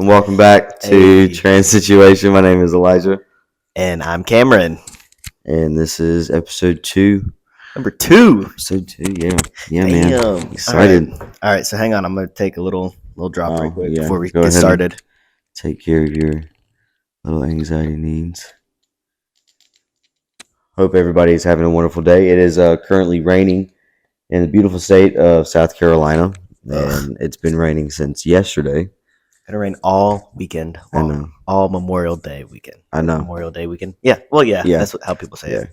and welcome back to Hey. Trans Situation. My name is Elijah, And I'm Cameron. and this is episode 2. Number 2. Episode 2, yeah, Damn. man. Excited. All right, so hang on. I'm going to take a little drop right quick before we Go get ahead started. and take care of your little anxiety needs. Hope everybody's having a wonderful day. It is currently raining in the beautiful state of South Carolina, and it's been raining since yesterday. Gonna rain all weekend. I know. All Memorial Day weekend. I know. Memorial Day weekend. Yeah. Well, yeah. That's how people say it.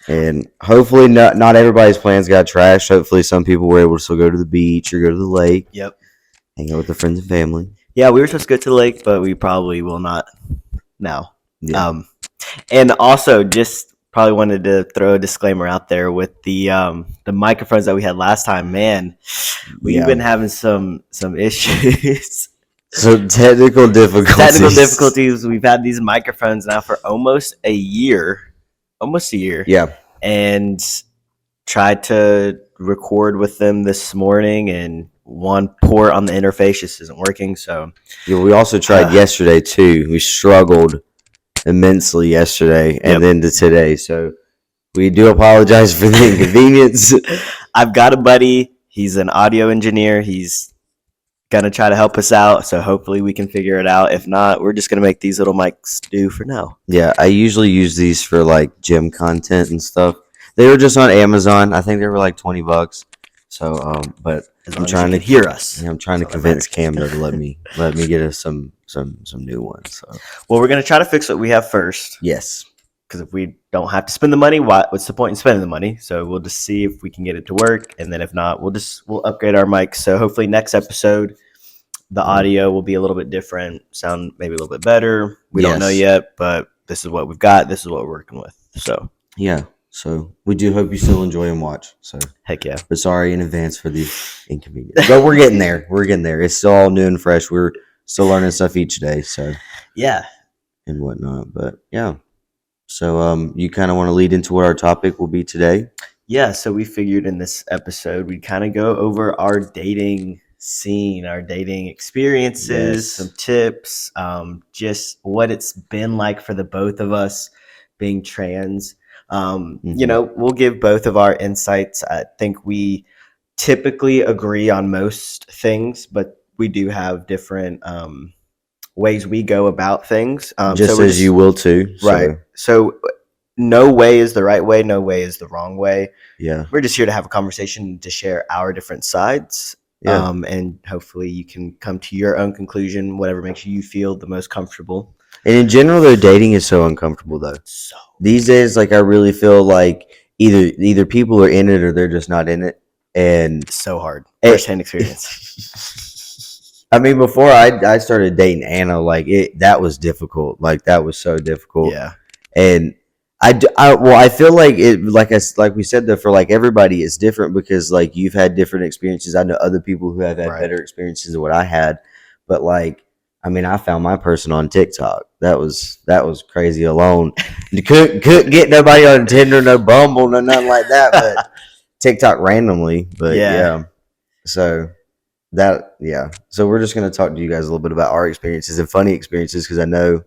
And hopefully not everybody's plans got trashed. Hopefully some people were able to still go to the beach or go to the lake. Yep. Hang out with their friends and family. Yeah, we were supposed to go to the lake, but we probably will not now. Yeah. And also just probably wanted to throw a disclaimer out there with the microphones that we had last time. Man, we've been having some issues. So technical difficulties. We've had these microphones now for almost a year. Yeah. And tried to record with them this morning, and one port on the interface just isn't working. So yeah, we also tried yesterday too. We struggled immensely yesterday and then to today. So we do apologize for the inconvenience. I've got a buddy. He's an audio engineer. He's gonna try to help us out, so hopefully we can figure it out. If not, we're just gonna make these little mics do for now. Yeah, I usually use these for like gym content and stuff. They were just on Amazon. I think they were like $20. So but I'm trying to hear us. Yeah, I'm trying to convince Cam to let me get us some new ones. So well, we're gonna try to fix what we have first. Yes. Because if we don't have to spend the money, what's the point in spending the money? So we'll just see if we can get it to work, and then if not, we'll upgrade our mics. So hopefully next episode, the audio will be a little bit different, sound maybe a little bit better. We don't know yet, but this is what we've got. This is what we're working with. So yeah. So we do hope you still enjoy and watch. So heck yeah. But sorry in advance for the inconvenience. But we're getting there. It's still all new and fresh. We're still learning stuff each day. So yeah, and whatnot. But yeah. So you kind of want to lead into what our topic will be today? Yeah, so we figured in this episode we'd kind of go over our dating scene, our dating experiences, some tips, just what it's been like for the both of us being trans. You know, we'll give both of our insights. I think we typically agree on most things, but we do have different ways we go about things, just as you will too, right? So no way is the right way, no way is the wrong way. Yeah, we're just here to have a conversation, to share our different sides, and hopefully you can come to your own conclusion, whatever makes you feel the most comfortable. And in general, though, dating is so uncomfortable though. So these days, like, I really feel like either people are in it or they're just not in it, and it's so hard. First-hand experience. I mean, before I started dating Anna, like that was difficult. Like that was so difficult. Yeah. And I feel like it, like we said, though, for like everybody, it's different because like you've had different experiences. I know other people who have had better experiences than what I had, but like, I mean, I found my person on TikTok. That was crazy alone. You couldn't get nobody on Tinder, no Bumble, no nothing like that, but TikTok randomly. But yeah. So we're just going to talk to you guys a little bit about our experiences and funny experiences, because I know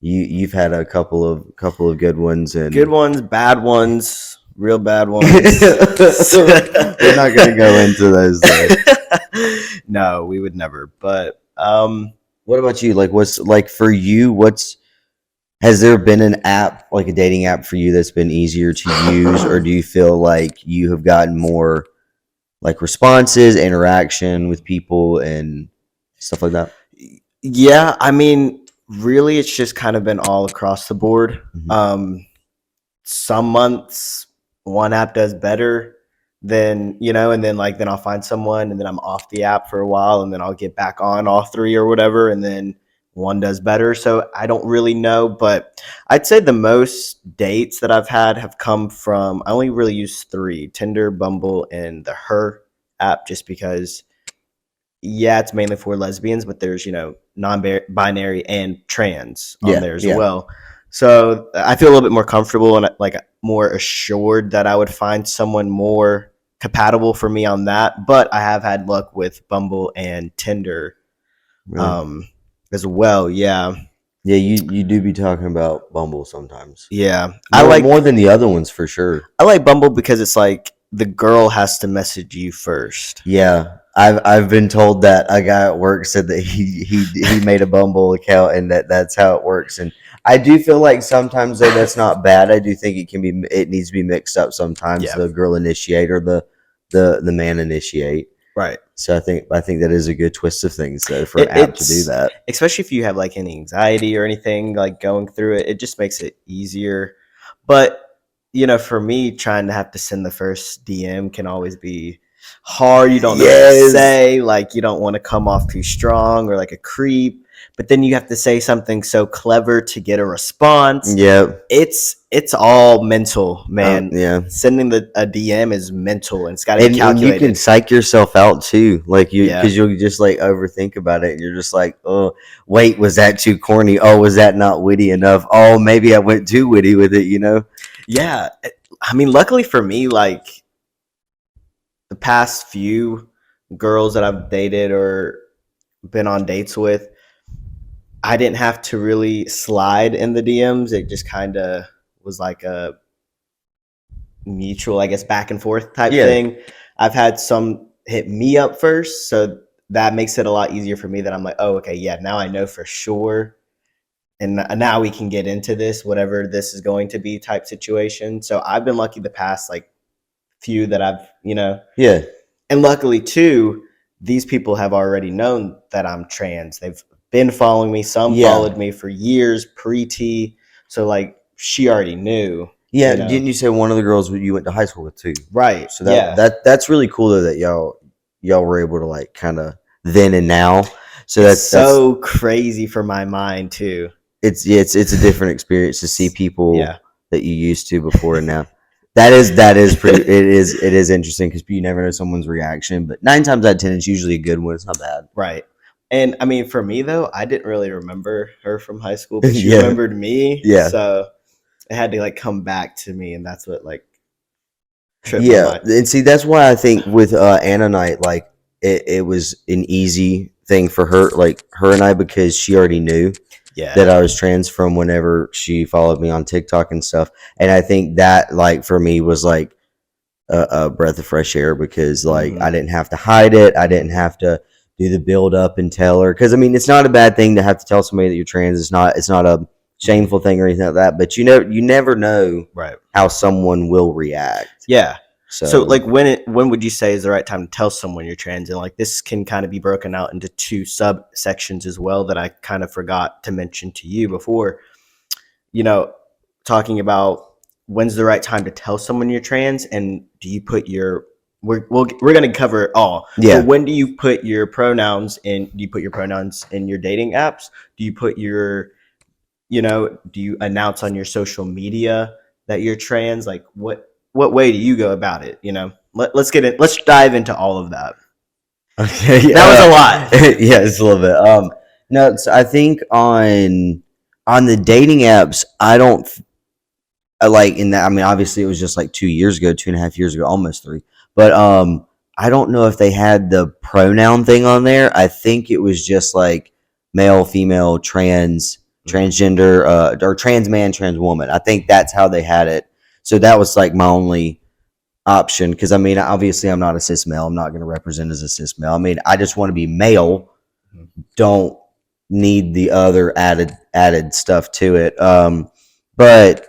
you've had a couple of good ones, and good ones, bad ones, real bad ones. We're not going to go into those though. No, we would never. But what about you? Like, what's like for you? Has there been an app, like a dating app for you, that's been easier to use, or do you feel like you have gotten more like responses, interaction with people and stuff like that? Yeah, I mean, really, it's just kind of been all across the board. Some months one app does better than, and then I'll find someone, and then I'm off the app for a while, and then I'll get back on all three or whatever, and then one does better. So I don't really know, but I'd say the most dates that I've had have come from, I only really use 3: Tinder, Bumble, and the Her app, just because, yeah, it's mainly for lesbians, but there's, non-binary and trans on there as well. So I feel a little bit more comfortable and like more assured that I would find someone more compatible for me on that. But I have had luck with Bumble and Tinder. Really? as well. Yeah. Yeah, you do be talking about Bumble sometimes. Yeah. More than the other ones for sure. I like Bumble because it's like the girl has to message you first. Yeah, I've been told that a guy at work said that he made a Bumble account and that's how it works. And I do feel like sometimes though that's not bad. I do think it needs to be mixed up sometimes. Yeah. The girl initiate or the man initiate. Right. So I think that is a good twist of things though for an app to do that. Especially if you have like any anxiety or anything like going through it, it just makes it easier. But for me, trying to have to send the first DM can always be hard. You don't know what to Yes. say. Like you don't want to come off too strong or like a creep. But then you have to say something so clever to get a response. Yep. It's all mental, man. Yeah. Sending a DM is mental and it's got to be And you calculated. can psych yourself out too, like Yeah. because you'll just like overthink about it, and you're just like, oh, wait, was that too corny? Oh, was that not witty enough? Oh, maybe I went too witty with it, Yeah. I mean, luckily for me, like the past few girls that I've dated or been on dates with, I didn't have to really slide in the DMs. It just kind of was like a mutual, I guess, back and forth type Yeah. thing. I've had some hit me up first, so that makes it a lot easier for me that I'm like, oh, okay, yeah, now I know for sure. And now we can get into this, whatever this is going to be type situation. So I've been lucky the past like few that I've, Yeah. and luckily too, these people have already known that I'm trans. They've been following me. Some Yeah. followed me for years pre-T. So like she already knew. Yeah, didn't you say one of the girls you went to high school with too? Right. So yeah. that's really cool though that y'all were able to like kind of then and now. So It's that's so crazy for my mind too. it's a different experience to see people Yeah. that you used to before and now. That is pretty. It is interesting because you never know someone's reaction. But 9 times out of 10, it's usually a good one. It's not bad. Right. And I mean, for me though, I didn't really remember her from high school, but she Yeah. remembered me. Yeah. So it had to like come back to me, and that's what like tripped my Yeah, mind. and see that's why I think with Anna Knight, like it was an easy thing for her, like her and I, because she already knew Yeah. that I was trans from whenever she followed me on TikTok and stuff. And I think that like for me was like a breath of fresh air because like I didn't have to hide it. I didn't have to do the build up and tell her, because I mean it's not a bad thing to have to tell somebody that you're trans. It's not a shameful thing or anything like that. But you never know Right. how someone will react. Yeah. So, So like when would you say is the right time to tell someone you're trans? And like this can kind of be broken out into 2 subsections as well that I kind of forgot to mention to you before. Talking about when's the right time to tell someone you're trans, and do you put your we're going to cover it all. Yeah. But when do you put your pronouns in? Do you put your pronouns in your dating apps? Do you put your do you announce on your social media that you're trans? Like what way do you go about it? Let's get it. Let's dive into all of that. Okay, That was a lot. Yeah, it's a little bit. No, I think on the dating apps, I don't like in that. I mean, obviously, it was just like 2 years ago, 2.5 years ago, almost 3. But I don't know if they had the pronoun thing on there. I think it was just like male, female, trans, transgender, or trans man, trans woman. I think that's how they had it. So that was like my only option, because I mean, obviously, I'm not a cis male. I'm not going to represent as a cis male. I mean, I just want to be male. Don't need the other added stuff to it. But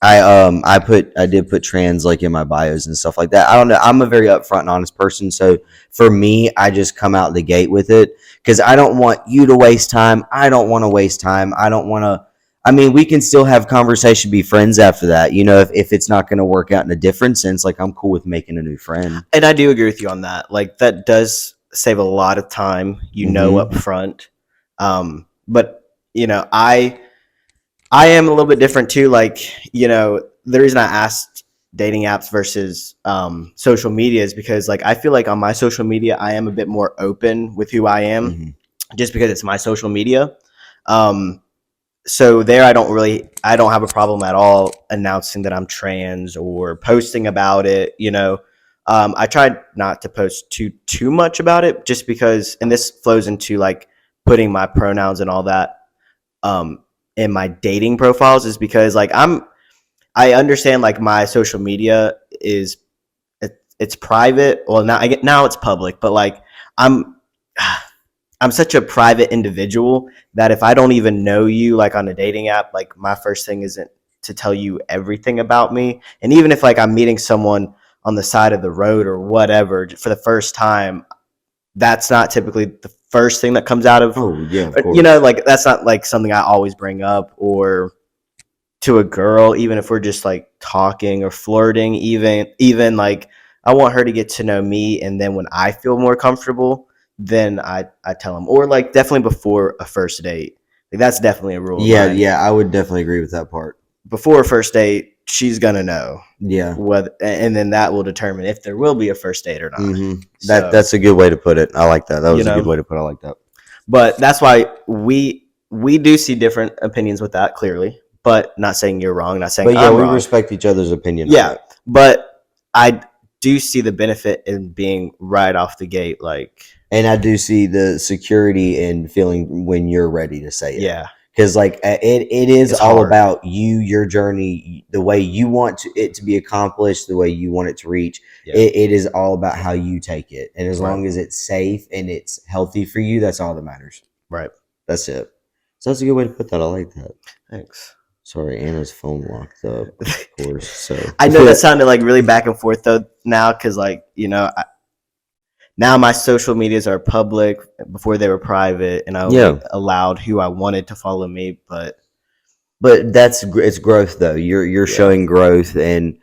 I did put trans like in my bios and stuff like that. I don't know. I'm a very upfront and honest person, so for me, I just come out the gate with it because I don't want you to waste time. I don't want to waste time. I don't want to. I mean, we can still have conversation, be friends after that. If it's not going to work out in a different sense, like I'm cool with making a new friend. And I do agree with you on that. Like that does save a lot of time, up front. But I am a little bit different too. Like, the reason I asked dating apps versus social media is because like I feel like on my social media I am a bit more open with who I am, just because it's my social media. So there I don't have a problem at all announcing that I'm trans or posting about it. I tried not to post too much about it, just because, and this flows into like putting my pronouns and all that in my dating profiles is because like I understand like my social media is it's private. Well, now it's public, but like I'm I'm such a private individual that if I don't even know you like on a dating app, like my first thing isn't to tell you everything about me. And even if like I'm meeting someone on the side of the road or whatever for the first time, that's not typically the first thing that comes out of, Oh yeah, of course. you know, like that's not like something I always bring up or to a girl, even if we're just like talking or flirting, even like I want her to get to know me, and then when I feel more comfortable, then I tell them, or like definitely before a first date. Like that's definitely a rule of Yeah, mine. yeah, I would definitely agree with that part. Before a first date, she's gonna know Yeah. whether, and then that will determine if there will be a first date or not. Mm-hmm. So, That's a good way to put it. I like that. That was you a good know, way to put it. I like that. but that's why we do see different opinions with that clearly. But not saying you're wrong, not saying But yeah, I'm we wrong. respect each other's opinion on Yeah, it. but I do see the benefit in being right off the gate. Like, And I do see the security in feeling when you're ready to say it. yeah, Because like it is It's all hard. about you, your journey, the way you want it to be accomplished, the way you want it to reach. Yeah. It is all about how you take it. And as Right. long as it's safe and it's healthy for you, that's all that matters. Right. That's it. So that's a good way to put that. I like that. Thanks. Sorry, Anna's phone locked up, of course. So I know that sounded like really back and forth though now, because like now my social medias are public. Before they were private, and I only allowed who I wanted to follow me. But it's growth though. You're showing growth, and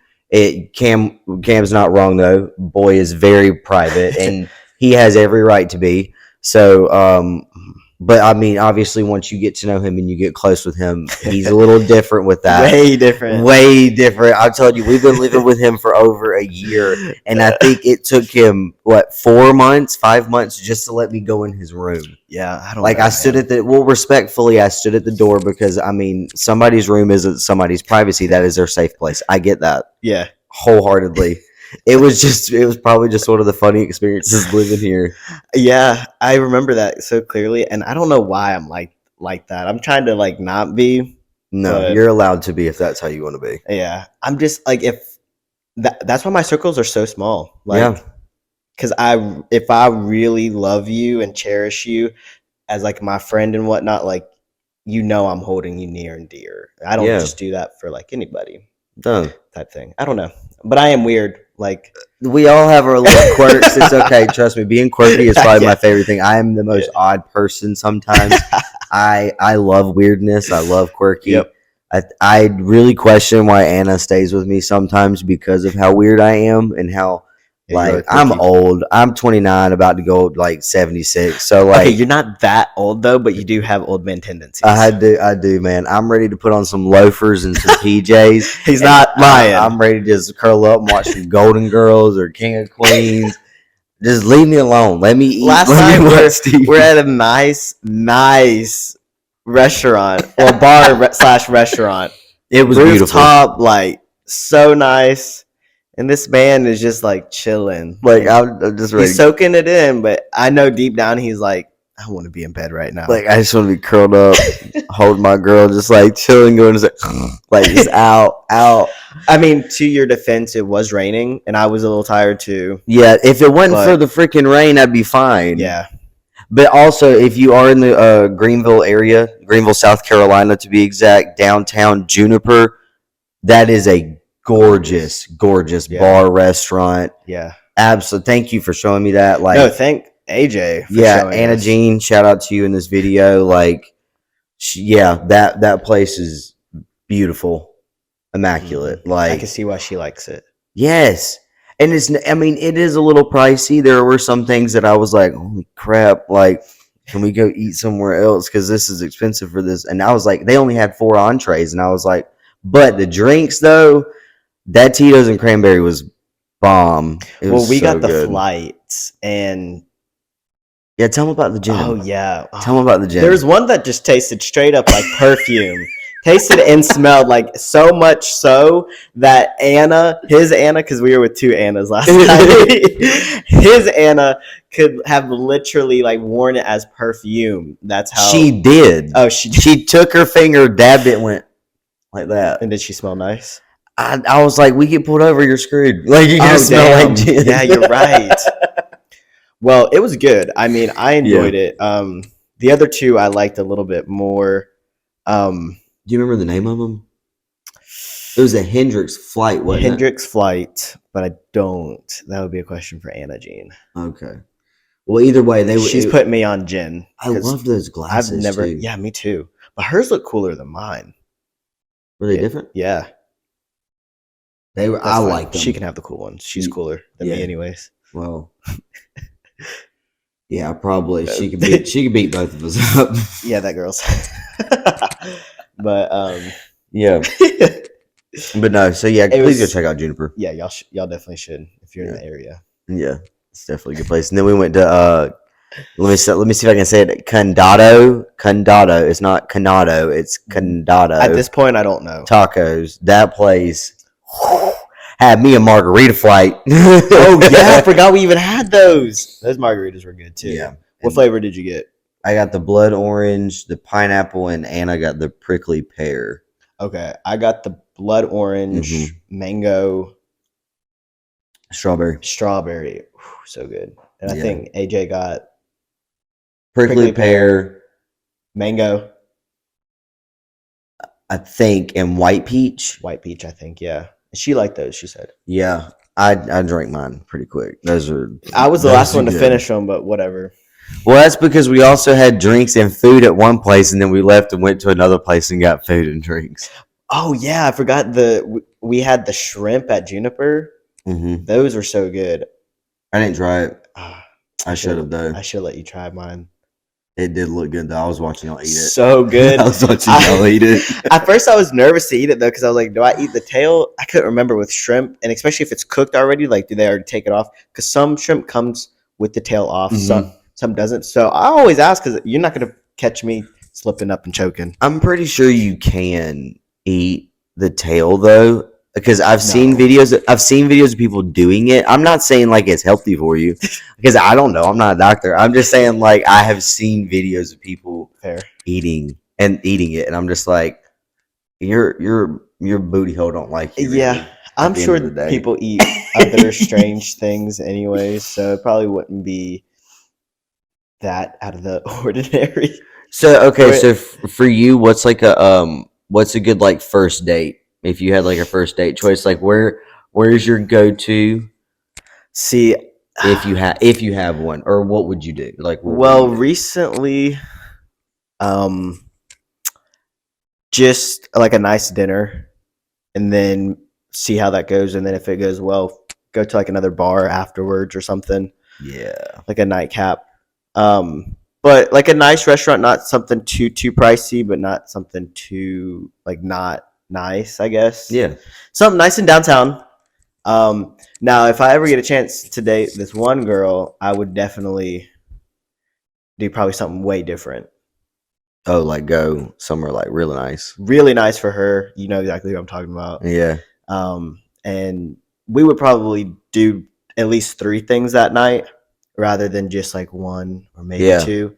Cam's not wrong though. Boy is very private, and he has every right to be. So but I mean, obviously, once you get to know him and you get close with him, he's a little different with that. Way different. Way different. I told you, we've been living with him for over a year, and I think it took him 5 months just to let me go in his room. Yeah, I don't like know, I stood man. respectfully, I stood at the door because I mean, somebody's room isn't somebody's privacy. That is their safe place. I get that. Yeah, wholeheartedly. It was probably just one of the funny experiences living here. Yeah, I remember that so clearly, and I don't know why I'm like that. I'm trying to like not be. No, you're allowed to be if that's how you want to be. Yeah, I'm just like that's why my circles are so small. Like, because if I really love you and cherish you as like my friend and whatnot, like I'm holding you near and dear. I don't just do that for like anybody. Type thing. I don't know, but I am weird. Like, we all have our little quirks. It's okay. Trust me. Being quirky is probably my favorite thing. I am the most odd person sometimes. I love weirdness. I love quirky. Yep. I really question why Anna stays with me sometimes because of how weird I am and how I'm old. I'm 29, about to go like 76. So like, okay, you're not that old though, but you do have old man tendencies. I do, man. I'm ready to put on some loafers and some PJs. He's not lying. I'm ready to just curl up and watch some Golden Girls or King of Queens. Just leave me alone. Let me eat. Last time we're at a nice restaurant or bar / restaurant. It was rooftop, like so nice. And this man is just like chilling. Like I'm just ready. He's soaking it in, but I know deep down he's like, I want to be in bed right now. Like I just want to be curled up, hold my girl, just like chilling, going to like just out. I mean, to your defense, it was raining, and I was a little tired too. Yeah, if it wasn't for the freaking rain, I'd be fine. Yeah. But also, if you are in the Greenville area, Greenville, South Carolina, to be exact, downtown Juniper, that is a gorgeous bar restaurant. Yeah, absolutely. Thank you for showing me that. Like, no, thank AJ. For showing Anna us. Jean, shout out to you in this video. Like, that place is beautiful, immaculate. Like, I can see why she likes it. Yes. And it is a little pricey. There were some things that I was like, holy crap, like, can we go eat somewhere else? Because this is expensive for this. And I was like, they only had 4 entrees. And I was like, but the drinks, though, that Tito's and cranberry was bomb. We got the flights. And yeah, tell them about the gym. Oh, yeah. Tell them about the gym. There's one that just tasted straight up like perfume. tasted and smelled like so much so that his Anna, because we were with two Annas last night, his Anna could have literally like worn it as perfume. That's how she did. Oh, she did. She took her finger, dabbed it, and went like that. And did she smell nice? I was like, we get pulled over, you're screwed. Like you're gonna smell like gin. Yeah, you're right. Well, it was good. I mean, I enjoyed it. The other two I liked a little bit more. Do you remember the name of them? It was a Hendrix Flight, wasn't Hendrix Flight, but I don't. That would be a question for Anna Jean. Okay. Well, either way, she's putting me on gin. I love those glasses. I've never. Too. Yeah, me too. But hers look cooler than mine. Were they different? Yeah. They were. I like them. She can have the cool ones. She's cooler than me, anyways. Well. Yeah, probably she could beat both of us up. Yeah, that girl's. But yeah. But no, so yeah, please go check out Juniper. Yeah, y'all definitely should if you're in the area. Yeah, it's definitely a good place. And then we went to let me see if I can say it. Condado. It's not Canado. It's Condado. At this point, I don't know. Tacos. That place had me a margarita flight. Oh yeah, I forgot we even had those. Those margaritas were good too. Yeah. What flavor did you get? I got the blood orange, the pineapple, and I got the prickly pear. Okay, I got the blood orange, mango, strawberry. Whew, so good. And I think AJ got prickly pear, mango, I think, and white peach. I think, yeah. She liked those, she said. Yeah, I drank mine pretty quick. I was the last one to finish them, but whatever. Well, that's because we also had drinks and food at one place, and then we left and went to another place and got food and drinks. Oh yeah, I forgot we had the shrimp at Juniper. Mm-hmm. Those were so good. I didn't try it. I should have though. I should let you try mine. It did look good though. I was watching y'all eat it. So good. I was watching y'all eat it. At first, I was nervous to eat it though because I was like, "Do I eat the tail?" I couldn't remember with shrimp, and especially if it's cooked already. Like, do they already take it off? Because some shrimp comes with the tail off, some doesn't. So I always ask because you're not gonna catch me slipping up and choking. I'm pretty sure you can eat the tail though, because I've seen videos of people doing it. I'm not saying like it's healthy for you because I don't know. I'm not a doctor. I'm just saying like I have seen videos of people eating it, and I'm just like, your booty hole don't like you. Yeah, really, I'm sure people eat other strange things anyways, so it probably wouldn't be that out of the ordinary. So okay, so for you, what's like what's a good like first date? If you had like a first date choice, like where's your go-to? See, if you have one, or what would you do? Like, recently, just like a nice dinner, and then see how that goes, and then if it goes well, go to like another bar afterwards or something. Yeah, like a nightcap. But like a nice restaurant, not something too pricey, but not something too like not nice, I guess. Yeah, something nice in downtown. Now if I ever get a chance to date this one girl, I would definitely do probably something way different. Oh, like go somewhere like really nice for her. You know exactly what I'm talking about. Yeah. And we would probably do at least 3 things that night, rather than just like 1 or maybe 2.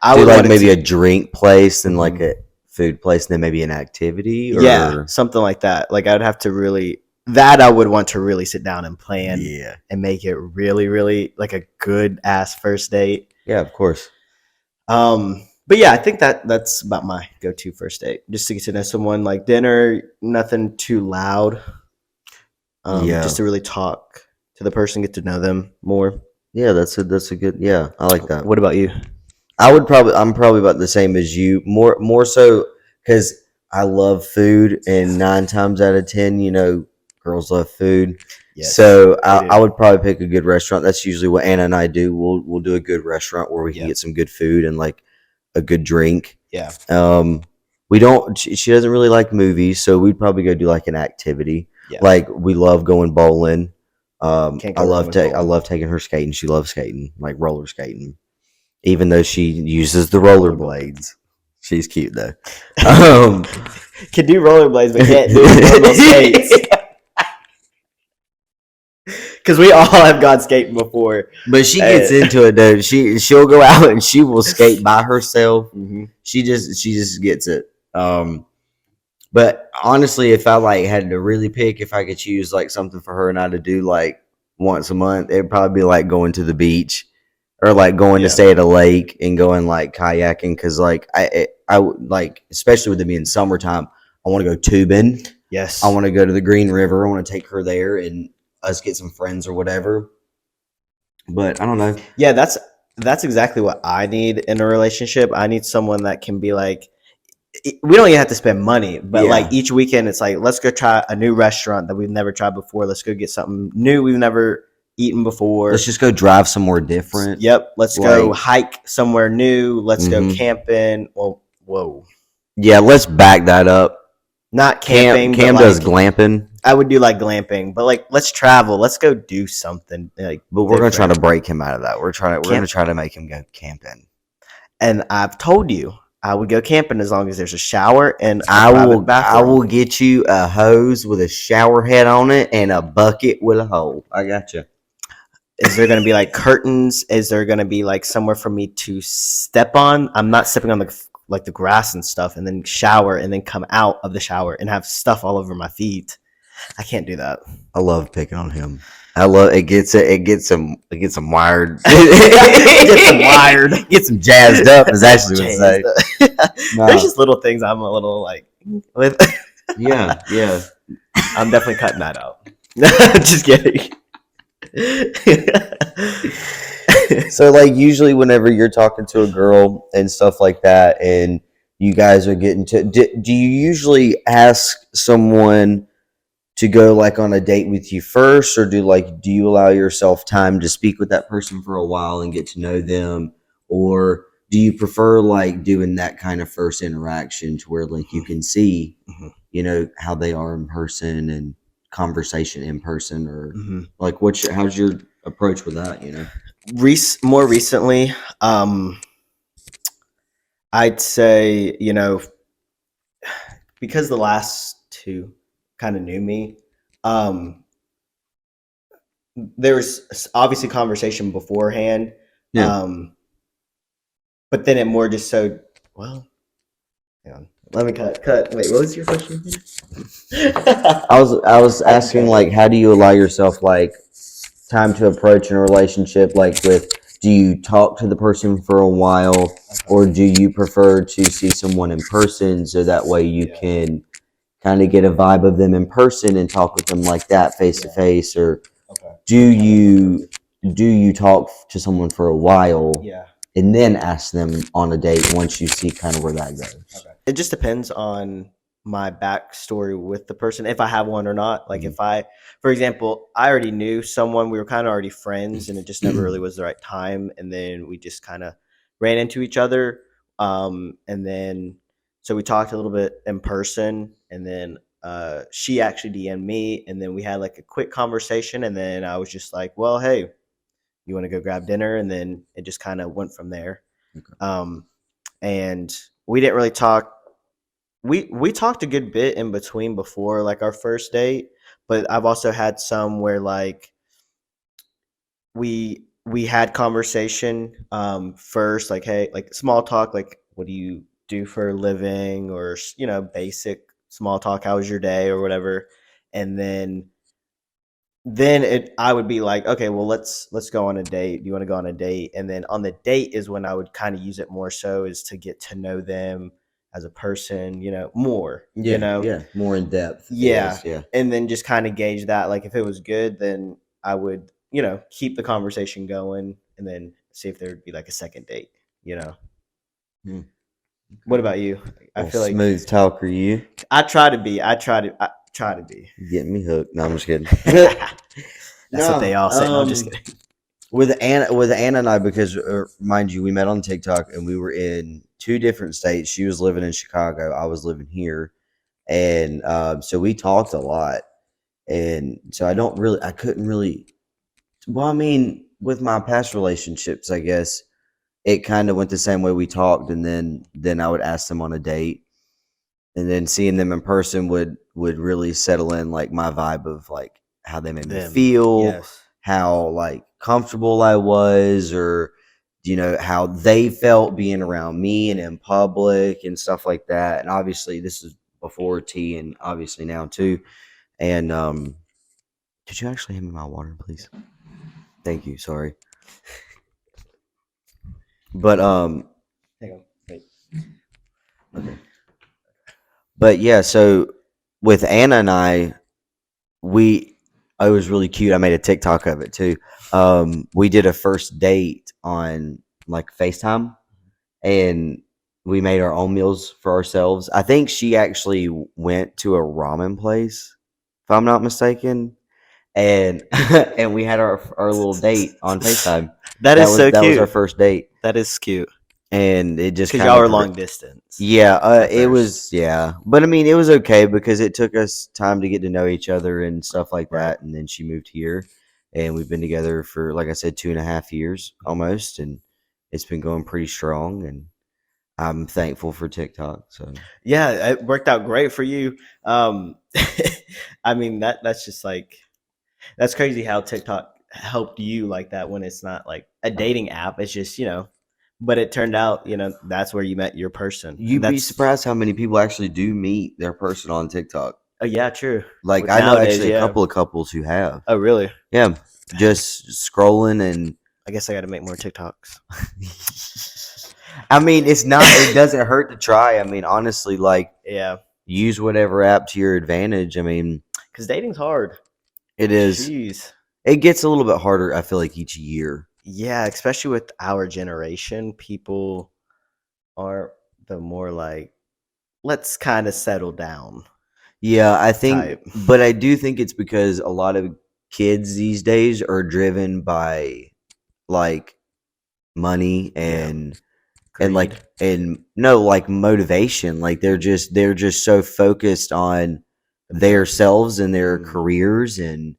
I would like maybe a drink place and like a food place, and then maybe an activity. Or... Yeah, something like that. Like I'd have to really I would want to really sit down and plan. Yeah, and make it really, really like a good ass first date. Yeah, of course. But yeah, I think that's about my go-to first date. Just to get to know someone, like dinner, nothing too loud. Just to really talk to the person, get to know them more. Yeah, that's a good. Yeah, I like that. What about you? I'm probably about the same as you. More so because I love food, and 9 times out of 10, you know, girls love food. Yes, so I would probably pick a good restaurant. That's usually what Anna and I do. We'll do a good restaurant where we can get some good food and like a good drink. Yeah. We don't. She doesn't really like movies, so we'd probably go do like an activity. Yeah. Like we love going bowling. I love taking her skating. She loves skating, like roller skating, even though she uses the roller blades. She's cute though. Um, Can do rollerblades, but can't do normal skates. Because we all have gone skating before. But she gets into it though. She'll go out and she will skate by herself. Mm-hmm. She just gets it. But honestly, if I like had to really pick, if I could choose like something for her and I to do like once a month, it'd probably be like going to the beach or like going to stay at a lake and going like kayaking. Because like I would like, especially with it being summertime, I want to go tubing. Yes. I want to go to the Green River. I want to take her there and us get some friends or whatever. But I don't know. Yeah, that's exactly what I need in a relationship. I need someone that can be like, we don't even have to spend money, but like each weekend it's like, let's go try a new restaurant that we've never tried before. Let's go get something new we've never eaten before. Let's just go drive somewhere different. Yep. Let's go hike somewhere new. Let's go camping. Well, whoa. Yeah, let's back that up. Not camping. Cam does glamping. I would do like glamping, but like let's travel. Let's go do something. Like, but we're gonna try to break him out of that. We're gonna try to make him go camping. And I've told you I would go camping as long as there's a shower and I will get you a hose with a shower head on it and a bucket with a hole. I got you. Is there going to be like curtains? Is there going to be like somewhere for me to step on? I'm not stepping on the grass and stuff, and then shower and then come out of the shower and have stuff all over my feet. I can't do that. I love picking on him. I love it. Gets him wired. Gets him jazzed up. Is actually what I say. There's just little things I'm a little like with. Yeah. I'm definitely cutting that out. Just kidding. So like usually whenever you're talking to a girl and stuff like that and you guys are getting to do you usually ask someone to go like on a date with you first, or do you allow yourself time to speak with that person for a while and get to know them, or do you prefer like doing that kind of first interaction to where like you can see how they are in person and conversation in person, or like how's your approach with that? More recently, I'd say because the last two kind of knew me, there was obviously conversation beforehand, but then it more just so well. Hang on. Let me cut. Wait, what was your question? I was asking like, how do you allow yourself like time to approach in a relationship? Like, do you talk to the person for a while, or do you prefer to see someone in person so that way you can kind of get a vibe of them in person and talk with them like that face to face, or do you talk to someone for a while and then ask them on a date once you see kind of where that goes? It just depends on my backstory with the person, if I have one or not. Like if for example, I already knew someone, we were kind of already friends, and it just never really was the right time, and then we just kind of ran into each other, and then so we talked a little bit in person, and then she actually DM'd me, and then we had like a quick conversation, and then I was just like, well, hey, you want to go grab dinner? And then it just kind of went from there. And we didn't really talk. We talked a good bit in between before like our first date, but I've also had some where like we had conversation first, like, hey, like small talk, like what do you do for a living, or basic small talk, how was your day or whatever, and then I would be like, okay, well, let's go on a date. Do you want to go on a date? And then on the date is when I would kind of use it more so, is to get to know them as a person, more, more in depth. Yeah. And then just kind of gauge that. Like if it was good, then I would, keep the conversation going and then see if there would be like a second date, What about you? I feel like smooth talker, you. I try to be. Getting me hooked. No, I'm just kidding. That's what they all say. No, I'm just kidding. With Anna and I, because mind you, we met on TikTok and we were in two different states. She was living in Chicago. I was living here. And so we talked a lot. And so I couldn't really, well, I mean, with my past relationships, I guess, it kind of went the same way we talked, and then I would ask them on a date, and then seeing them in person would really settle in like my vibe of like how they made me Them, feel, yes, how like comfortable I was, or how they felt being around me and in public and stuff like that. And obviously this is before tea, and obviously now too. And could you actually hand me my water, please? Thank you. Sorry. But hang on, wait. okay. But yeah, so with Anna and I, we it was really cute. I made a TikTok of it too. We did a first date on like FaceTime, and we made our own meals for ourselves. I think she actually went to a ramen place, if I'm not mistaken, and and we had our little date on FaceTime. That That is was so that was our cute. first date, That is cute and it just because kind y'all of were long distance yeah, at it first, was yeah, but I mean, it was okay because it took us time to get to know each other and stuff like right? that. And then she moved here, and we've been together for, like I said, 2.5 years almost, and it's been going pretty strong. And I'm thankful for TikTok. So Yeah, it worked out great for you. Um, I mean that's just like that's crazy how TikTok helped you like that when it's not like a dating app. It's just but it turned out that's where you met your person, and you'd be that's surprised how many people actually do meet their person on TikTok. oh yeah, true. Like With I know nowadays, actually a yeah. couple of couples who have. Oh really? Yeah, Dang. just scrolling and I guess I got to make more TikToks. I mean, it's not. It doesn't hurt to try. I mean, honestly, like Yeah, use whatever app to your advantage. I mean, because dating's hard. it is. Jeez. It gets a little bit harder. I feel like each year. Yeah, especially with our generation, people are the more like let's kind of settle down Yeah, I think, type. but I do think it's because a lot of kids these days are driven by like money Yeah, and greed. and no, like motivation. Like they're just so focused on Themselves. themselves and their Mm, careers and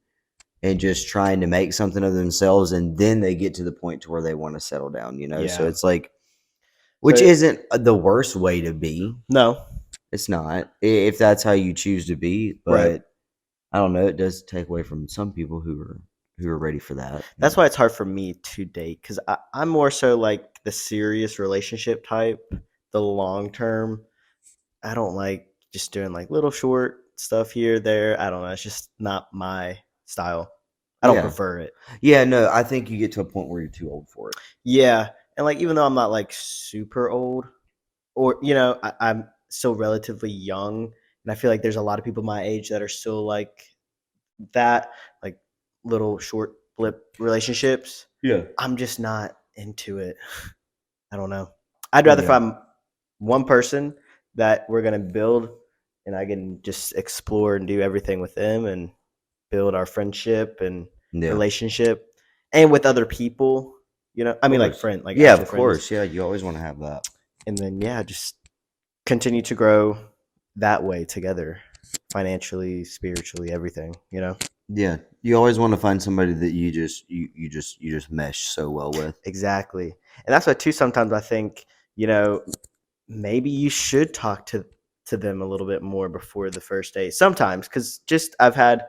just trying to make something of themselves, and then they get to the point to where they want to settle down. So yeah. it's like, which So isn't the worst way to be. no, It's not, if that's how you choose to be, right. but I don't know, it does take away from some people who are ready for that. That's why it's hard for me to date because I'm more so like the serious relationship type, the long term. I don't like just doing like little short stuff here, there. I don't know. It's just not my style. I don't Yeah. prefer it. Yeah, no, I think you get to a point where you're too old for it. Yeah. And like, even though I'm not like super old or, I'm still relatively young. And I feel like there's a lot of people my age that are still like that, like little short blip relationships. Yeah. I'm just not into it. I don't know. I'd rather Yeah. find one person that we're gonna build, and I can just explore and do everything with them and build our friendship and Yeah. relationship, and with other people. I Of mean, like course. friend, like Yeah, actual of friends, course. Yeah, you always want to have that. and then yeah, just continue to grow that way together, financially, spiritually, everything. Yeah. You always want to find somebody that you just mesh so well with. Exactly, and that's why too. Sometimes I think you know maybe you should talk to them a little bit more before the first date sometimes because just I've had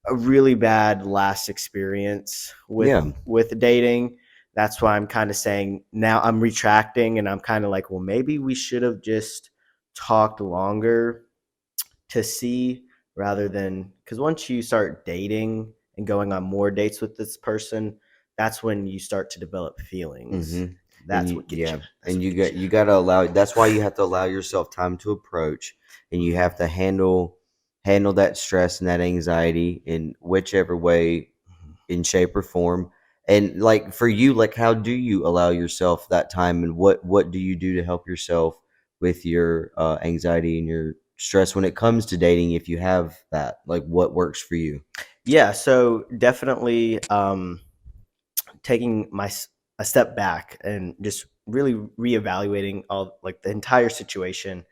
a really bad last experience with Yeah. dating. That's why I'm kind of saying now I'm retracting and I'm kind of like, well, maybe we should have just talked longer to see rather than because once you start dating and going on more dates with this person, that's when you start to develop feelings. Mm-hmm. And That's what gets you. yeah, That's and what you gets got you. you got to allow. That's why you have to allow yourself time to approach, and you have to handle that stress and that anxiety in whichever way, Mhm. in shape or form. And like for you, like how do you allow yourself that time, and what do you do to help yourself with your anxiety and your stress when it comes to dating? If you have that, like what works for you? Yeah, so definitely taking a step back and just really reevaluating all like the entire situation,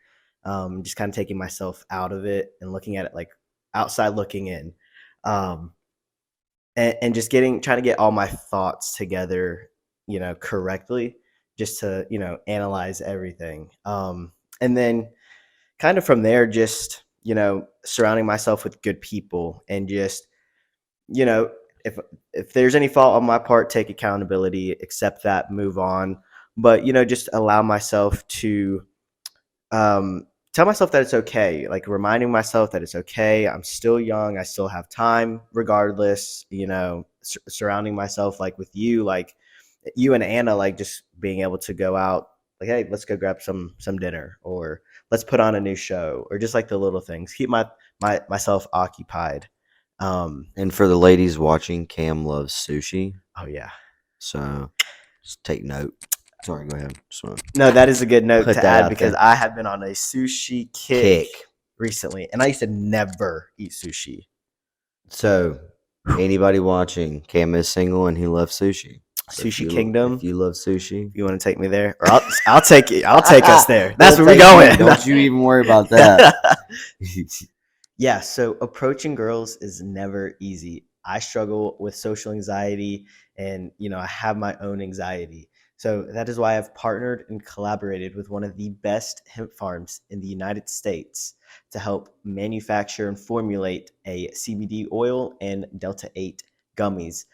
just kind of taking myself out of it and looking at it like outside looking in, um, and just trying to get all my thoughts together, correctly, just to, analyze everything. And then kind of from there, just, surrounding myself with good people, and just, you know, if there's any fault on my part, take accountability, accept that, move on. But, just allow myself to, tell myself that it's okay, like reminding myself that it's okay. I'm still young. I still have time, regardless. Surrounding myself like with you, like you and Anna, like just being able to go out, like, hey, let's go grab some dinner, or let's put on a new show, or just like the little things. Keep myself occupied. And for the ladies watching, Cam loves sushi, Oh yeah. so just take note. Sorry, go ahead. Just want to No, that is a good note put to that add, out because there. I have been on a sushi kick Kick. recently, and I used to never eat sushi. So, anybody watching, Cam is single and he loves sushi. So Sushi if Kingdom. you love sushi, If you want to take me there, or I'll take you. I'll take us there. That's we'll where we take going. you. Don't you even worry about that. Yeah, so approaching girls is never easy. I struggle with social anxiety, and I have my own anxiety. So that is why I've partnered and collaborated with one of the best hemp farms in the United States to help manufacture and formulate a CBD oil and Delta 8 gummies.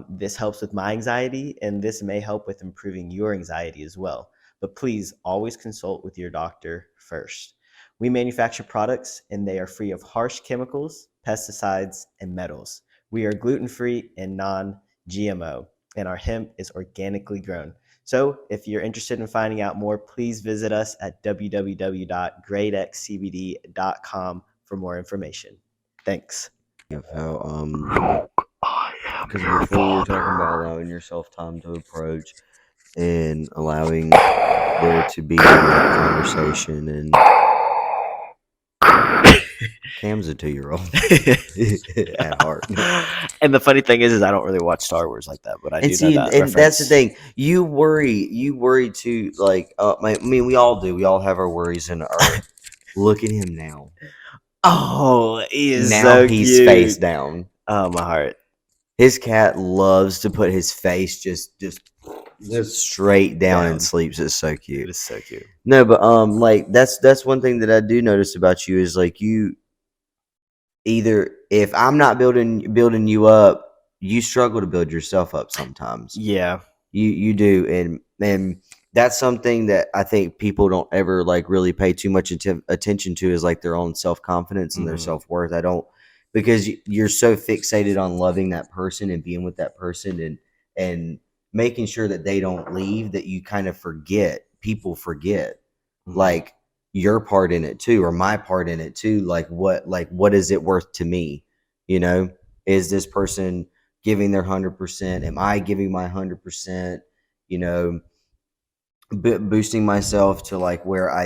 This helps with my anxiety, and this may help with improving your anxiety as well. But please always consult with your doctor first. We manufacture products, and they are free of harsh chemicals, pesticides, and metals. We are gluten free and non GMO, and our hemp is organically grown. So, if you're interested in finding out more, please visit us at www.greatxcbd.com for more information. Thanks. Of how because before we were talking about allowing yourself time to approach and allowing there to be like conversation, and Cam's a 2-year-old at heart. And the funny thing is I don't really watch Star Wars like that, but I And do know see, that and that's the reference. thing. You worry too. Like, I mean, we all do. We all have our worries and our. Look at him now. Oh, he is Now so he's face cute. down. Oh, my heart. His cat loves to put his face just straight down and Down. sleeps. It's so It cute. is so cute. No, but like that's one thing that I do notice about you is like you either if I'm not building you up, you struggle to build yourself up sometimes. Yeah. You do, and that's something that I think people don't ever like really pay too much attention to is like their own self confidence and their Hmm. self worth. I don't because you're so fixated on loving that person and being with that person and making sure that they don't leave that you kind of forget. People forget Hmm. like your part in it too, or my part in it too. Like what is it worth to me? You know, is this person giving their 100%? Am I giving my 100%? You know, boosting myself to like where I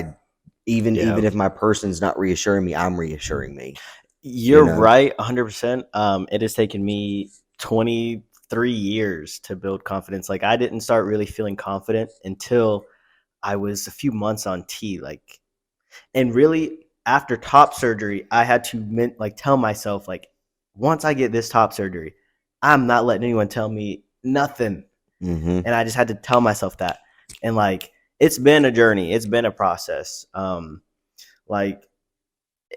Yeah. even if my person's not reassuring me, I'm reassuring me. You You're know, right, 100%. It has taken me 23 years to build confidence. Like, I didn't start really feeling confident until I was a few months on T. Like, and really after top surgery, I had to like tell myself, like, once I get this top surgery, I'm not letting anyone tell me nothing. mm-hmm. And I just had to tell myself that. And like, it's been a journey. It's been a process. Like,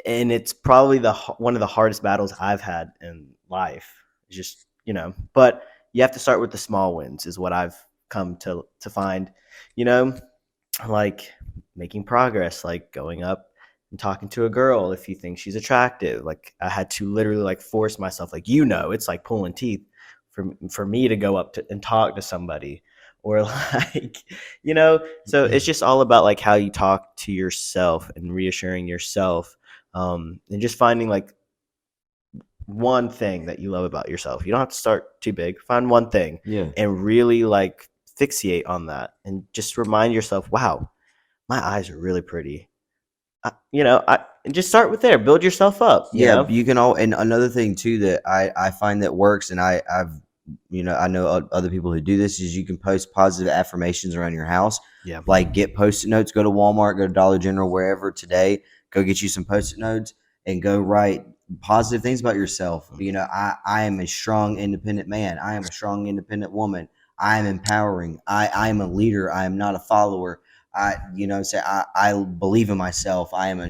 and it's probably one of the hardest battles I've had in life. Just, but you have to start with the small wins, is what I've come to find. You know, like making progress, like going up and talking to a girl if you think she's attractive. Like, I had to literally like force myself, like, it's like pulling teeth for me to go up to and talk to somebody, or like, so it's just all about like how you talk to yourself and reassuring yourself, and just finding like one thing that you love about yourself. You don't have to start too big. Find one thing Yeah. and really like fixate on that, and just remind yourself, wow, my eyes are really pretty. And just start with there. Build yourself up. Yeah, you can all, and another thing too that I find that works, and I've I know other people who do this is you can post positive affirmations around your house. Yeah. Like get post-it notes, go to Walmart, go to Dollar General, wherever today, go get you some post-it notes and go write positive things about yourself. I am a strong, independent man. I am a strong, independent woman. I'm empowering. I'm a leader. I am not a follower. Say I believe in myself. I'm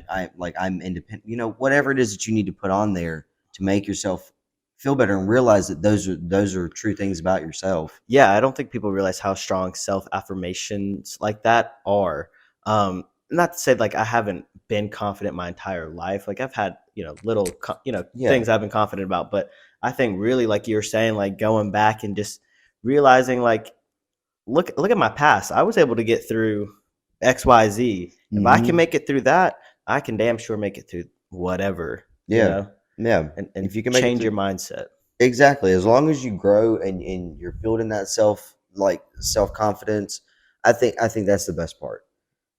independent. Whatever it is that you need to put on there to make yourself feel better and realize that those are true things about yourself. Yeah, I don't think people realize how strong self affirmations like that are. Not to say like I haven't been confident my entire life. Like I've had little Yeah. things I've been confident about, but I think really like you were saying, like going back and just realizing like look at my past. I was able to get through XYZ. If I can Mm-hmm. make it through that, I can damn sure make it through whatever, Yeah. Yeah. and If you can make it change your through. mindset. Exactly. As long as you grow and you're building that self confidence, I think that's the best part.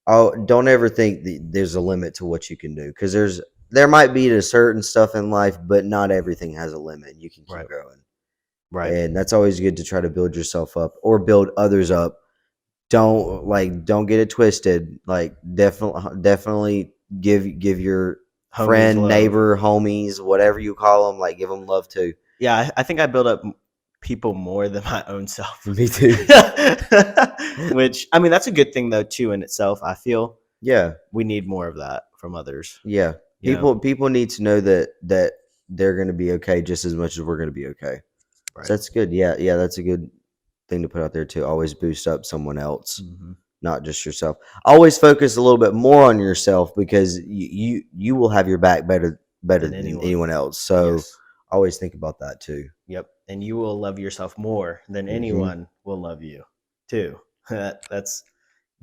Oh, don't ever think that there's a limit to what you can do, because there might be to certain stuff in life, but not everything has a limit. You can keep Right. growing, Right. and that's always good to try to build yourself up or build others up. Don't get it twisted. Like definitely give your Homies friend, love. neighbor, homies, whatever you call them, like give them love too. Yeah, I think I build up people more than my own self. Me too. Which I mean, that's a good thing though too in itself. I feel Yeah. we need more of that from others. Yeah. You know, People need to know that they're going to be okay just as much as we're going to be okay. So right? that's good. Yeah, yeah, that's a good thing to put out there too. Always boost up someone else, Hmm. not just yourself. Always focus a little bit more on yourself, because you will have your back better Than than anyone. anyone else. So Yes. always think about that too. Yep. And you will love yourself more than Hmm. anyone will love you too. That's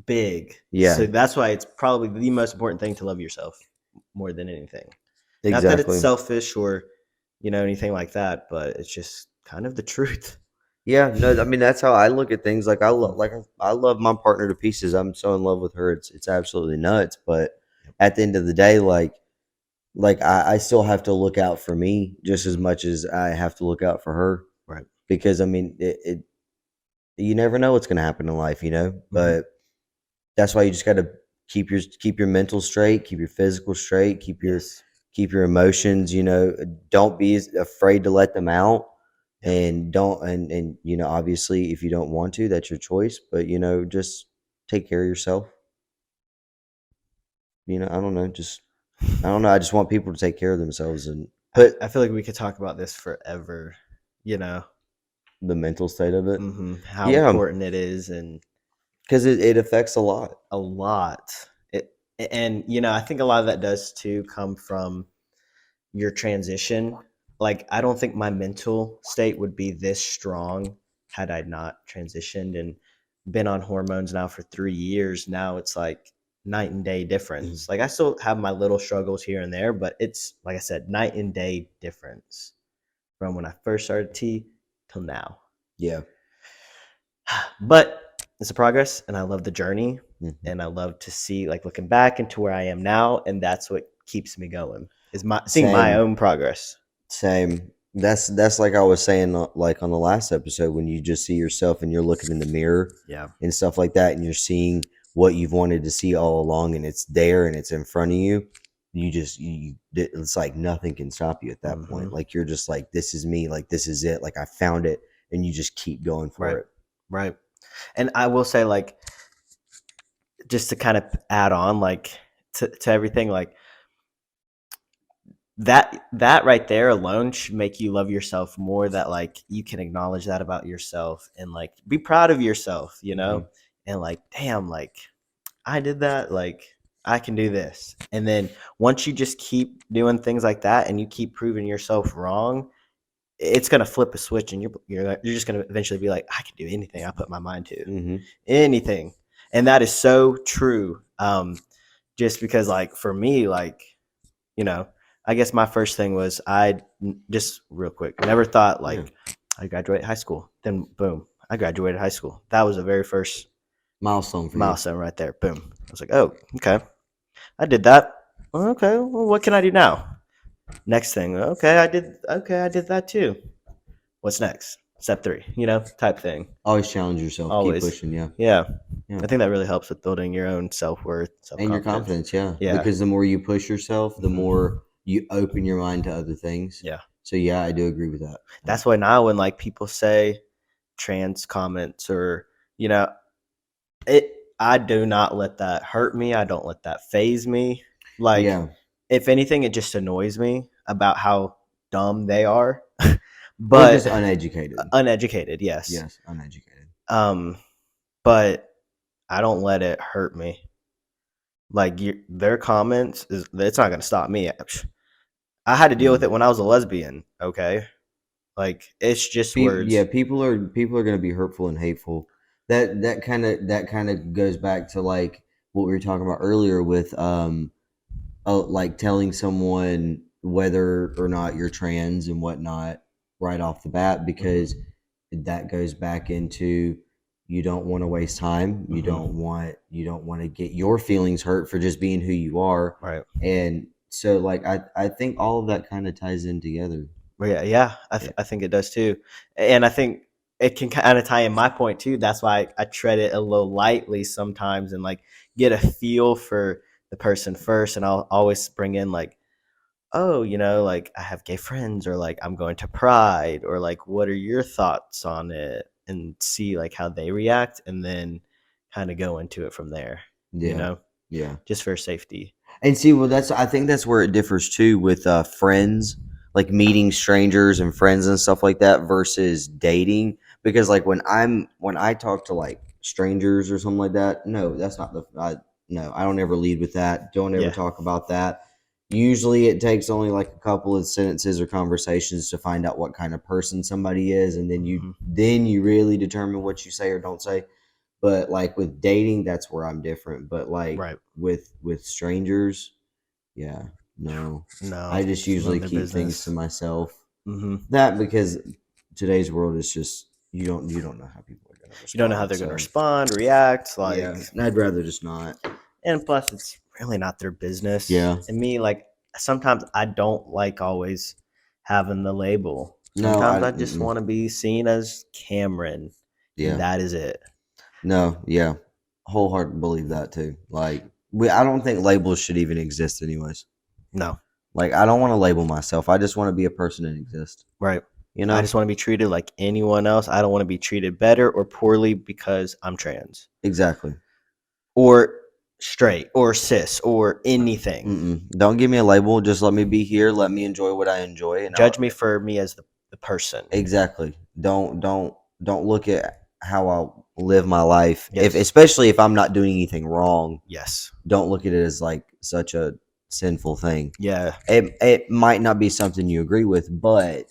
big. So Yeah, that's why it's probably the most important thing to love yourself more than anything. Not that it's exactly. selfish or anything like that, but it's just kind of the truth. Yeah, no, I mean that's how I look at things. Like Mm. I love my partner to pieces. I'm so in love with her. It's absolutely nuts. But Yep. at the end of the day, I still have to look out for me just as Mhm. much as I have to look out for her, Right. because I mean it you never know what's going to happen in life, Hmm. but that's why you just got to keep your mental straight, keep your physical straight, Yes. keep your emotions, don't be afraid to let them out, Yep. and don't and obviously if you don't want to, that's your choice, but just take care of yourself. I don't know, just I don't know, I just want people to take care of themselves and put I feel like we could talk about this forever. You know, the mental state of it. how Yeah, important it is, and because it affects a lot. a lot. It and I think a lot of that does too come from your transition. Like I don't think my mental state would be this strong had I not transitioned and been on hormones now for 3 years. Now it's like night and day Mhm. difference. Like I still have my little struggles here and there, but it's like I said, night and day difference from when I first started T till now. Yeah. But it's a progress and I love the journey, Mhm. and I love to see like looking back into where I am now, and that's what keeps me going. Is my seeing my Same. own progress. Same. That's like I was saying, like on the last episode, when you just see yourself and you're looking in the mirror Yeah. and stuff like that, and you're seeing what you've wanted to see all along, and it's there and it's in front of you. It's like nothing can stop you at that Hmm. point. Like you're just like, this is me. Like this is it. Like I found it, and you just keep going for Right. it. Right. And I will say, like, just to kind of add on, like, to everything, like that right there alone should make you love yourself more. That like you can acknowledge that about yourself and like be proud of yourself, Hmm. and like, damn, like I did that, like I can do this. And then once you just keep doing things like that and you keep proving yourself wrong, it's gonna flip a switch, and you're just gonna eventually be like, I can do anything I put my mind to, Hmm. anything. And that is so true. Just because, like, for me, like, you know, I guess my first thing was just real quick, never thought Yeah. like I graduate high school. Then boom, I graduated high school. That was the very first Milestone for you. milestone right there. Boom. I was like, oh, okay, I did that. Okay, well, what can I do now? Next thing, okay, I did that too. What's next? Step three, type thing. Always challenge yourself. Keep Always. pushing. Yeah. Yeah. Yeah. I think that really helps with building your own self worth, self And your confidence. confidence, yeah. Yeah. Because the more you push yourself, the Hmm. more you open your mind to other things. Yeah. So yeah, I do agree with that. Yeah. That's why now when like people say, trans comments or, you know, it I do not let that hurt me. I don't let that phase me. Like, Yeah. if anything, it just annoys me about how dumb they are. Or just But uneducated. uneducated, yes. Yes, uneducated. Um, but I don't let it hurt me. Like, their comments is it's not going to stop me. I had to deal with No. it when I was a lesbian. Okay, like it's just Yeah, words. people are going to be hurtful and hateful. That kind of goes back to like what we were talking about earlier with like telling someone whether or not you're trans and whatnot right off the bat, Hmm. because that goes back into you don't want to waste time. Hmm. You don't want to get your feelings hurt for just being who you are. Right. And so like I think all of that kind of ties in together. Well, yeah, yeah. Yeah. I think it does too, and I think it can kind of tie in my point too. That's why I tread it a little lightly sometimes and like get a feel for the person first, and I'll always bring in like, oh, like I have gay friends, or like I'm going to Pride, or like what are your thoughts on it, and see like how they react, and then kind of go into it from there, Yeah. Yeah. just for safety. And see, well, I think that's where it differs too with friends, like meeting strangers and friends and stuff like that versus dating. Because like when I talk to like strangers or something like that, no, that's not no, I don't ever lead with that. Don't ever Yeah. talk about that. Usually, it takes only like a couple of sentences or conversations to find out what kind of person somebody is, and Hmm. then you really determine what you say or don't say. But like with dating, that's where I'm different. But like Right. with strangers, yeah, no. No, I just none of usually their keep things to business. myself. Hmm. That because today's world is just you don't know how people are going to You don't know how respond. they're going to So respond, react, yeah, like, I'd rather just not. and plus, it's really not their business. Yeah, And me, like, sometimes I don't like always having the label. no, Sometimes I just want to be seen as Cameron, and yeah, that is it. no, yeah, wholeheartedly believe that too. Like I don't think labels should even exist, anyways. No, Like I don't want to label myself. I just want to be a person and exist. right. You I know just want to be treated like anyone else. I don't want to be treated better or poorly because I'm trans exactly. or straight or cis or anything. Don't give me a label. Just let me be here. Let me enjoy what I enjoy, and I'll Judge me for me as the person. exactly. Don't look at how I live my life. If Yes. especially if I'm not doing anything wrong, Yes. don't look at it as like such a sinful thing. Yeah. It might not be something you agree with, but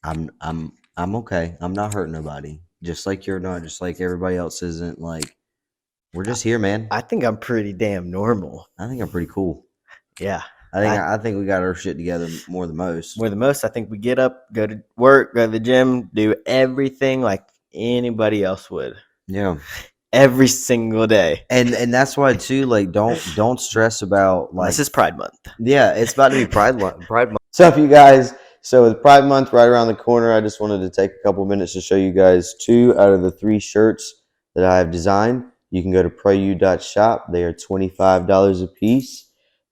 I'm okay. I'm not hurting nobody. Just like you're not. Just like everybody else isn't. Like we're I, just here, man. I think I'm pretty damn normal. I think I'm pretty cool. Yeah. I I think we got our shit together more than most. More than most, I think we get up, go to work, go to the gym, do everything like anybody else would Yeah. every single day. And that's why too, like don't stress about Unless like it's Pride Month. yeah, it's about to be Pride Month. So if you guys so with Pride Month right around the corner, I just wanted to take a couple minutes to show you guys two out of the three shirts that I have designed. You can go to ProU.shop. They are $25 a piece.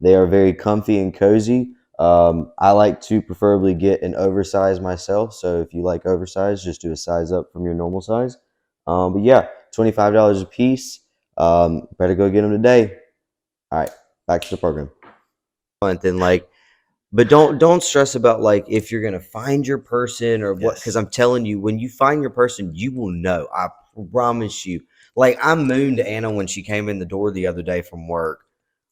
They are very comfy and cozy. I like to preferably get an oversized myself. So if you like oversized, just do a size up from your normal size. But yeah, $25 a piece. Better go get them today. All right, back to the program. Month and like, but don't stress about like if you're gonna find your person or what, because Yes. I'm telling you, when you find your person, you will know. I promise you. Like I mooned Anna when she came in the door the other day from work.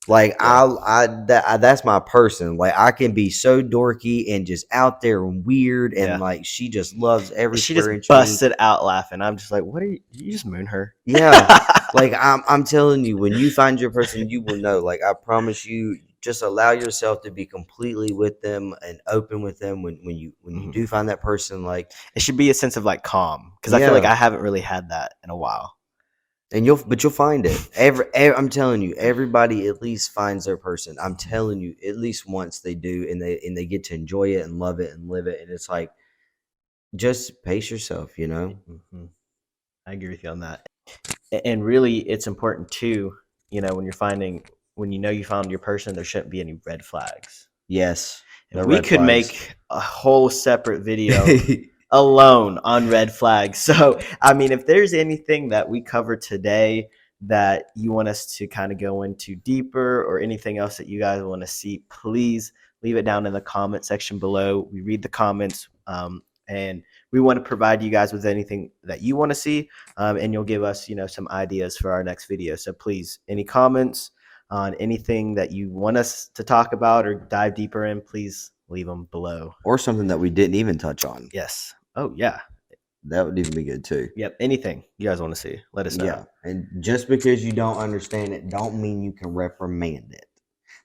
Like Yeah. that's my person. Like I can be so dorky and just out there and weird, and Yeah. like she just loves every She just square inch of me. busted out laughing. I'm just like, what are you? You just moon her. Yeah. Like I'm telling you, when you find your person, you will know. Like I promise you, just allow yourself to be completely with them and open with them when you Mhm. do find that person. Like It should be a sense of like calm because I feel like yeah, I haven't really had that in a while. and you'll find it. I'm telling you, everybody at least finds their person. I'm telling you, at least once they do, and they get to enjoy it and love it and live it. And it's like just pace yourself, you know. Mhm. I agree with you on that. And really, it's important too. When you're finding, when you know you found your person, there shouldn't be any red flags. Yes, And no we red could flags. make a whole separate video alone on red flags. So, I mean, if there's anything that we covered today that you want us to kind of go into deeper or anything else that you guys want to see, please leave it down in the comment section below. We read the comments, and we want to provide you guys with anything that you want to see, and you'll give us, some ideas for our next video. So please, any comments on anything that you want us to talk about or dive deeper in, please leave them below. Or something that we didn't even touch on. Yes. Oh, yeah. That would even be good too. Yep. Anything you guys want to see, let us know. Yeah. And just because you don't understand it, don't mean you can reprimand it.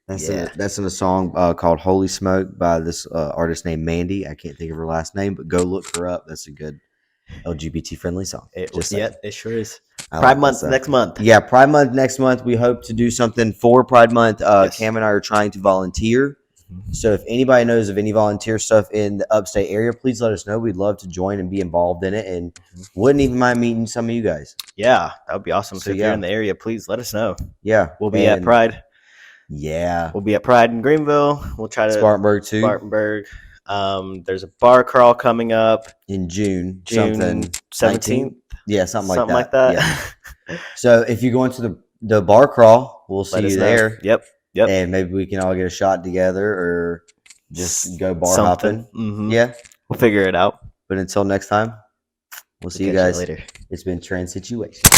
That's in a song called Holy Smoke by this artist named Mandy. I can't think of her last name, but go look her up. That's a good LGBT friendly song. It sure is. I Pride like Month next month. Yeah, Pride Month next month. We hope to do something for Pride Month. Yes. Cam and I are trying to volunteer. So if anybody knows of any volunteer stuff in the upstate area, please let us know. We'd love to join and be involved in it, and wouldn't even mind meeting some of you guys. Yeah, that would be awesome. So if you're in the area, please let us know. Yeah. We'll be at Pride. Yeah. We'll be at Pride in Greenville. We'll try to Spartanburg too. Spartanburg. There's a bar crawl coming up in June something 17th. Yeah, something like that. Yeah. So if you go into the bar crawl, we'll see you there. Yep. And maybe we can all get a shot together or just go bar hopping. Yeah. We'll figure it out. But until next time, we'll see you guys later. It's been Trans Situation.